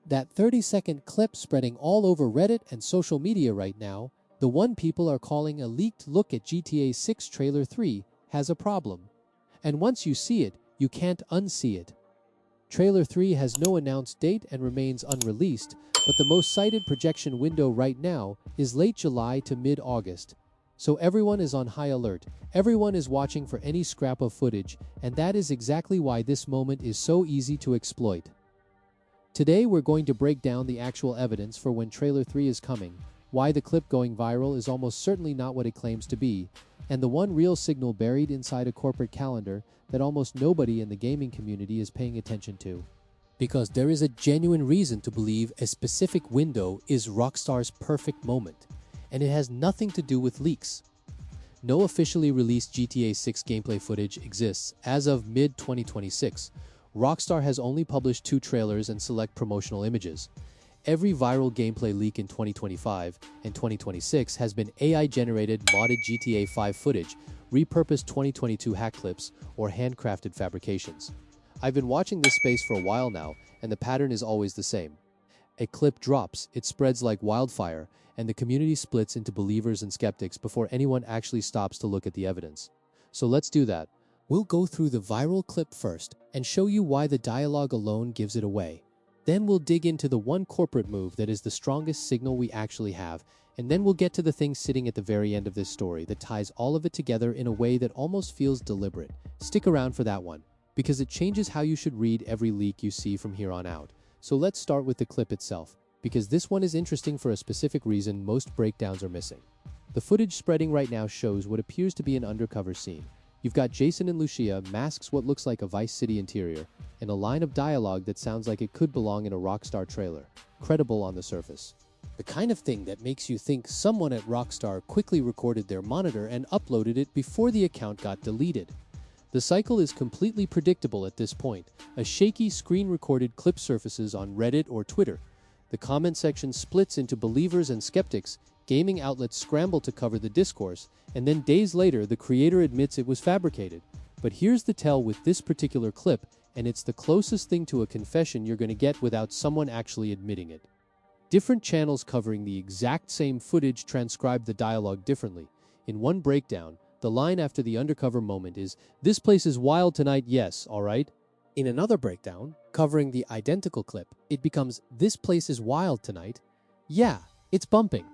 That 30-second clip spreading all over Reddit and social media right now, the one people are calling a leaked look at GTA 6 Trailer 3, has a problem. And once you see it, you can't unsee it. Trailer 3 has no announced date and remains unreleased, but the most cited projection window right now is late July to mid-August. So everyone is on high alert, everyone is watching for any scrap of footage, and that is exactly why this moment is so easy to exploit. Today we're going to break down the actual evidence for when Trailer 3 is coming, why the clip going viral is almost certainly not what it claims to be, and the one real signal buried inside a corporate calendar that almost nobody in the gaming community is paying attention to. Because there is a genuine reason to believe a specific window is Rockstar's perfect moment, and it has nothing to do with leaks. No officially released GTA 6 gameplay footage exists as of mid-2026. Rockstar has only published 2 trailers and select promotional images. Every viral gameplay leak in 2025 and 2026 has been AI-generated modded GTA 5 footage, repurposed 2022 hack clips, or handcrafted fabrications. I've been watching this space for a while now, and the pattern is always the same. A clip drops, it spreads like wildfire, and the community splits into believers and skeptics before anyone actually stops to look at the evidence. So let's do that. We'll go through the viral clip first and show you why the dialogue alone gives it away. Then we'll dig into the one corporate move that is the strongest signal we actually have, and then we'll get to the thing sitting at the very end of this story that ties all of it together in a way that almost feels deliberate. Stick around for that one, because it changes how you should read every leak you see from here on out. So let's start with the clip itself, because this one is interesting for a specific reason most breakdowns are missing. The footage spreading right now shows what appears to be an undercover scene. You've got Jason and Lucia masks what looks like a Vice City interior, and a line of dialogue that sounds like it could belong in a Rockstar trailer, credible on the surface. The kind of thing that makes you think someone at Rockstar quickly recorded their monitor and uploaded it before the account got deleted. The cycle is completely predictable at this point. A shaky screen-recorded clip surfaces on Reddit or Twitter. The comment section splits into believers and skeptics, gaming outlets scramble to cover the discourse, and then days later the creator admits it was fabricated. But here's the tell with this particular clip, and it's the closest thing to a confession you're going to get without someone actually admitting it. Different channels covering the exact same footage transcribe the dialogue differently. In one breakdown, the line after the undercover moment is, "This place is wild tonight, yes, alright?" In another breakdown, covering the identical clip, it becomes, "This place is wild tonight, yeah, it's bumping."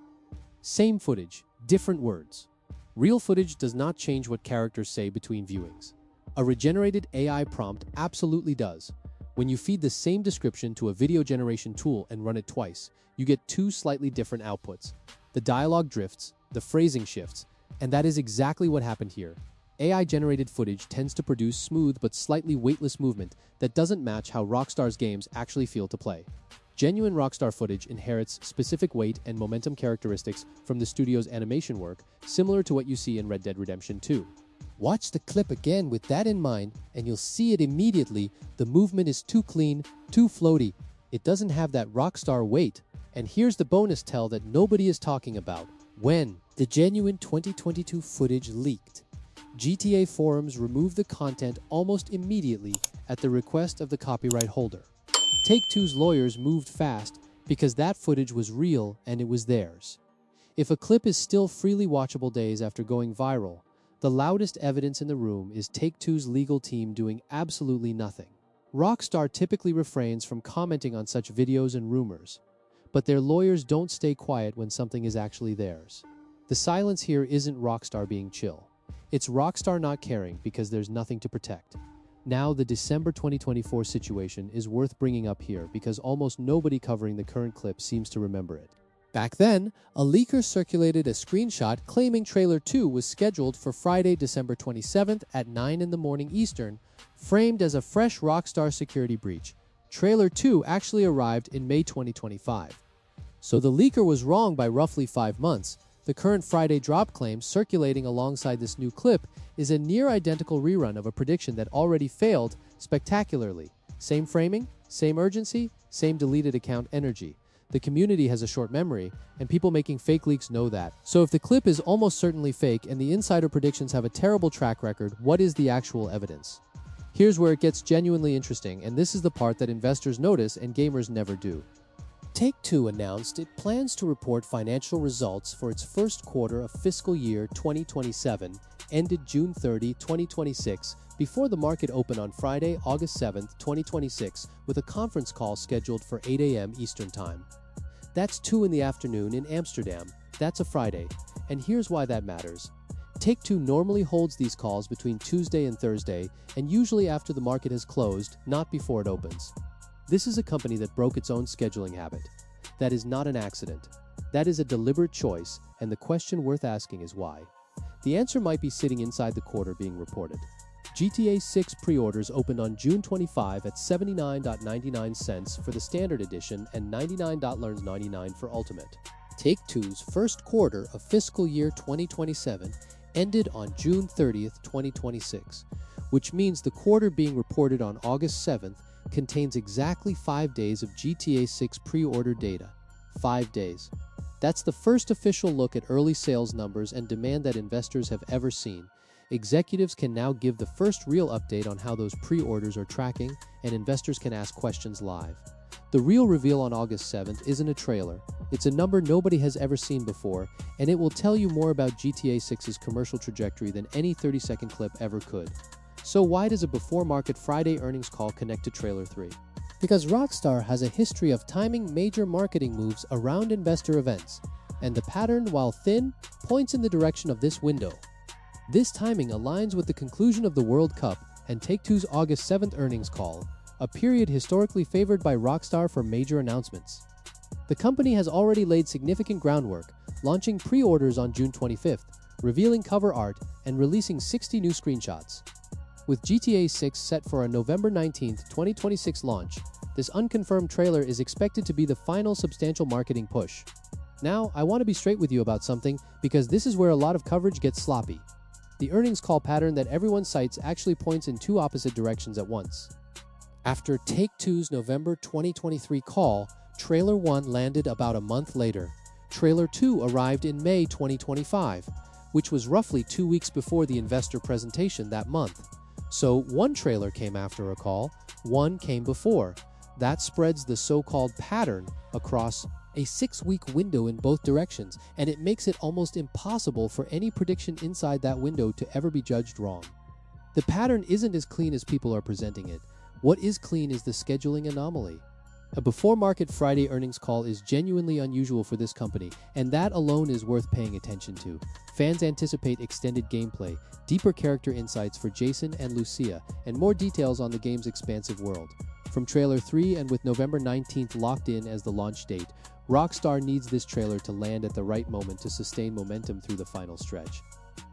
Same footage, different words. Real footage does not change what characters say between viewings. A regenerated AI prompt absolutely does. When you feed the same description to a video generation tool and run it twice, you get 2 slightly different outputs. The dialogue drifts, the phrasing shifts, and that is exactly what happened here. AI-generated footage tends to produce smooth but slightly weightless movement that doesn't match how Rockstar's games actually feel to play. Genuine Rockstar footage inherits specific weight and momentum characteristics from the studio's animation work, similar to what you see in Red Dead Redemption 2. Watch the clip again with that in mind, and you'll see it immediately. The movement is too clean, too floaty. It doesn't have that Rockstar weight. And here's the bonus tell that nobody is talking about. When the genuine 2022 footage leaked, GTA forums removed the content almost immediately at the request of the copyright holder. Take-Two's lawyers moved fast because that footage was real and it was theirs. If a clip is still freely watchable days after going viral, the loudest evidence in the room is Take-Two's legal team doing absolutely nothing. Rockstar typically refrains from commenting on such videos and rumors, but their lawyers don't stay quiet when something is actually theirs. The silence here isn't Rockstar being chill. It's Rockstar not caring because there's nothing to protect. Now, the December 2024 situation is worth bringing up here because almost nobody covering the current clip seems to remember it. Back then, a leaker circulated a screenshot claiming Trailer 2 was scheduled for Friday, December 27th at 9 in the morning Eastern, framed as a fresh Rockstar security breach. Trailer 2 actually arrived in May 2025. So the leaker was wrong by roughly 5 months. The current Friday drop claim circulating alongside this new clip is a near-identical rerun of a prediction that already failed spectacularly. Same framing, same urgency, same deleted account energy. The community has a short memory, and people making fake leaks know that. So if the clip is almost certainly fake and the insider predictions have a terrible track record, what is the actual evidence? Here's where it gets genuinely interesting, and this is the part that investors notice and gamers never do. Take-Two announced it plans to report financial results for its first quarter of fiscal year 2027, ended June 30, 2026, before the market opened on Friday, August 7, 2026, with a conference call scheduled for 8 a.m. Eastern Time. That's 2 in the afternoon in Amsterdam. That's a Friday. And here's why that matters. Take-Two normally holds these calls between Tuesday and Thursday, and usually after the market has closed, not before it opens. This is a company that broke its own scheduling habit. That is not an accident. That is a deliberate choice, and the question worth asking is why. The answer might be sitting inside the quarter being reported. GTA 6 pre-orders opened on June 25 at 79.99 cents for the Standard Edition and 99.99 for Ultimate. Take-Two's first quarter of fiscal year 2027 ended on June 30, 2026, which means the quarter being reported on August 7th contains exactly 5 days of GTA 6 pre-order data. 5 days. That's the first official look at early sales numbers and demand that investors have ever seen. Executives can now give the first real update on how those pre-orders are tracking, and investors can ask questions live. The real reveal on August 7th isn't a trailer. It's a number nobody has ever seen before, and it will tell you more about GTA 6's commercial trajectory than any 30-second clip ever could. So why does a before-market Friday earnings call connect to Trailer 3? Because Rockstar has a history of timing major marketing moves around investor events, and the pattern, while thin, points in the direction of this window. This timing aligns with the conclusion of the World Cup and Take-Two's August 7th earnings call, a period historically favored by Rockstar for major announcements. The company has already laid significant groundwork, launching pre-orders on June 25th, revealing cover art, and releasing 60 new screenshots. With GTA 6 set for a November 19, 2026 launch, this unconfirmed trailer is expected to be the final substantial marketing push. Now, I want to be straight with you about something, because this is where a lot of coverage gets sloppy. The earnings call pattern that everyone cites actually points in two opposite directions at once. After Take-Two's November 2023 call, Trailer 1 landed about a month later. Trailer 2 arrived in May 2025, which was roughly 2 weeks before the investor presentation that month. So one trailer came after a call, one came before. That spreads the so-called pattern across a 6-week window in both directions, and it makes it almost impossible for any prediction inside that window to ever be judged wrong. The pattern isn't as clean as people are presenting it. What is clean is the scheduling anomaly. A before-market Friday earnings call is genuinely unusual for this company, and that alone is worth paying attention to. Fans anticipate extended gameplay, deeper character insights for Jason and Lucia, and more details on the game's expansive world. From Trailer 3 and with November 19th locked in as the launch date, Rockstar needs this trailer to land at the right moment to sustain momentum through the final stretch.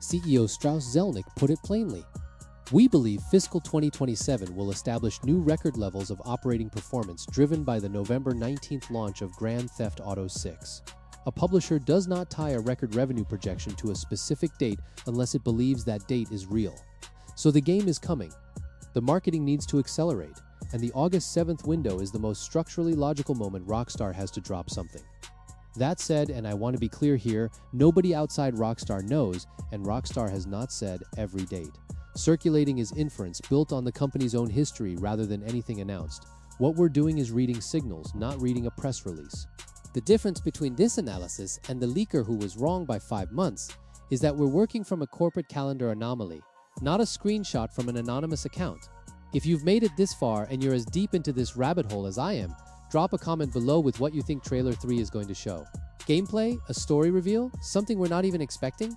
CEO Strauss Zelnick put it plainly. We believe fiscal 2027 will establish new record levels of operating performance driven by the November 19th launch of Grand Theft Auto 6. A publisher does not tie a record revenue projection to a specific date unless it believes that date is real. So the game is coming. The marketing needs to accelerate, and the August 7th window is the most structurally logical moment Rockstar has to drop something. That said, and I want to be clear here, nobody outside Rockstar knows, and Rockstar has not said every date. Circulating is inference built on the company's own history rather than anything announced. What we're doing is reading signals, not reading a press release. The difference between this analysis and the leaker who was wrong by 5 months is that we're working from a corporate calendar anomaly, not a screenshot from an anonymous account. If you've made it this far and you're as deep into this rabbit hole as I am, drop a comment below with what you think Trailer 3 is going to show. Gameplay? A story reveal? Something we're not even expecting?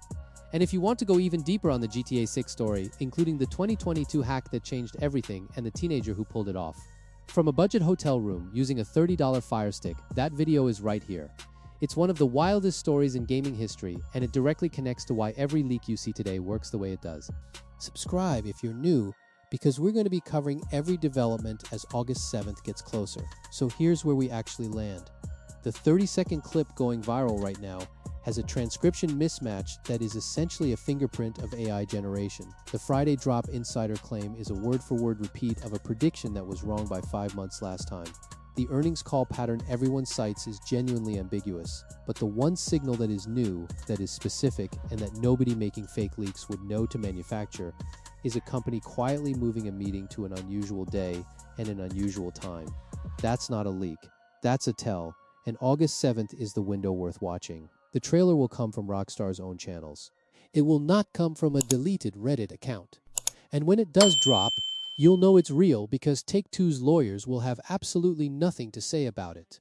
And if you want to go even deeper on the GTA 6 story, including the 2022 hack that changed everything and the teenager who pulled it off. From a budget hotel room using a $30 Fire Stick, that video is right here. It's one of the wildest stories in gaming history, and it directly connects to why every leak you see today works the way it does. Subscribe if you're new, because we're going to be covering every development as August 7th gets closer. So here's where we actually land. The 30-second clip going viral right now has a transcription mismatch that is essentially a fingerprint of AI generation. The Friday drop insider claim is a word-for-word repeat of a prediction that was wrong by 5 months last time. The earnings call pattern everyone cites is genuinely ambiguous, but the one signal that is new, that is specific, and that nobody making fake leaks would know to manufacture is a company quietly moving a meeting to an unusual day and an unusual time. That's not a leak. That's a tell. and August 7th is the window worth watching. The trailer will come from Rockstar's own channels. It will not come from a deleted Reddit account. And when it does drop, you'll know it's real because Take-Two's lawyers will have absolutely nothing to say about it.